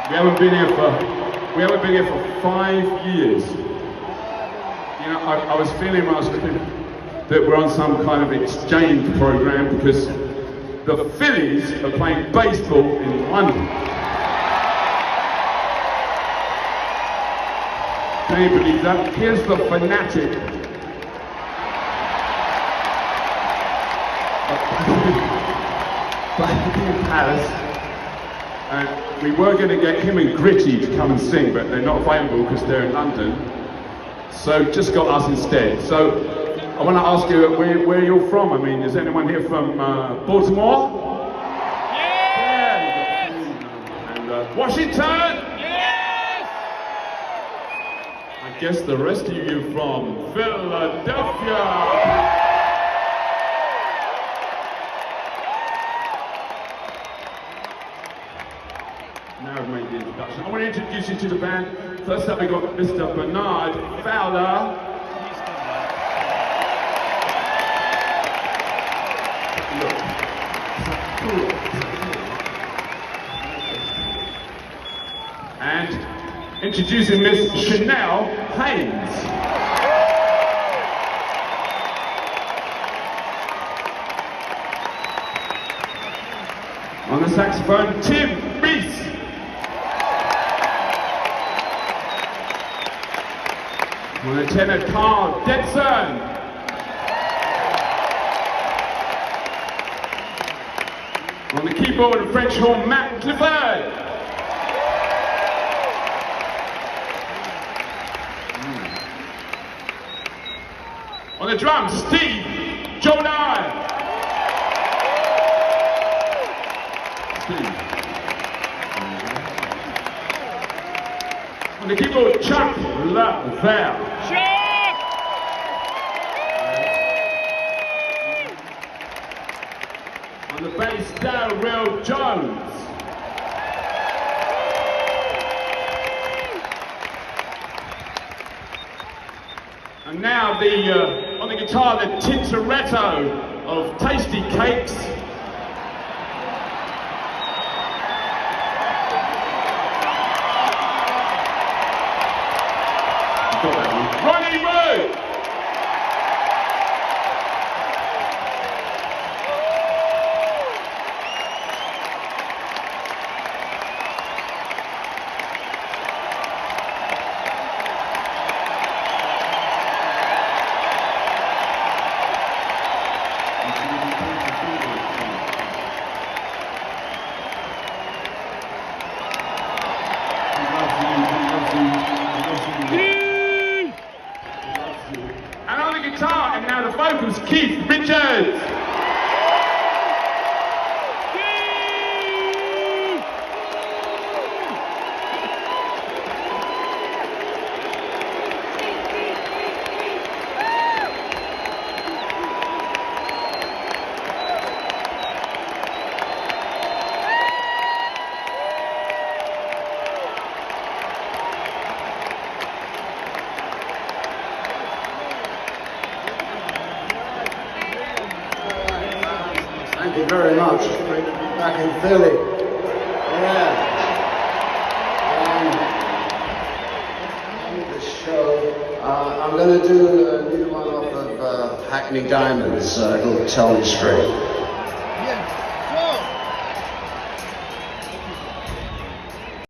We haven't been here for 5 years. You know, I was feeling when I was looking that we're on some kind of exchange program because the Phillies are playing baseball in London. Can you believe that? Here's the Fanatic. In Paris. And we were going to get him and Gritty to come and sing, but they're not available because they're in London. So just got us instead. So I want to ask you where you're from. I mean, is anyone here from Baltimore? Yes! And Washington? Yes! I guess the rest of you from Philadelphia. Now I've made the introduction. I want to introduce you to the band. First up, we got Mr. Bernard Fowler. And introducing Miss Chanel Haynes. On the saxophone, Tim Reese. On the tenor, Carl Denson. On the keyboard and French horn, Matt Clifford. On the drums, Steve Jordan. On the keyboard, Chuck Lavelle. Chuck! On the bass, Darryl Jones. And now on the guitar, the Tintoretto of Tasty Cakes. Ronnie Wood! And on the guitar, and now the vocals, Keith Richards. Thank you very much. Great to be back in Philly. Yeah. The show. I'm going to do a new one off of Hackney Diamonds, little Charlie Street.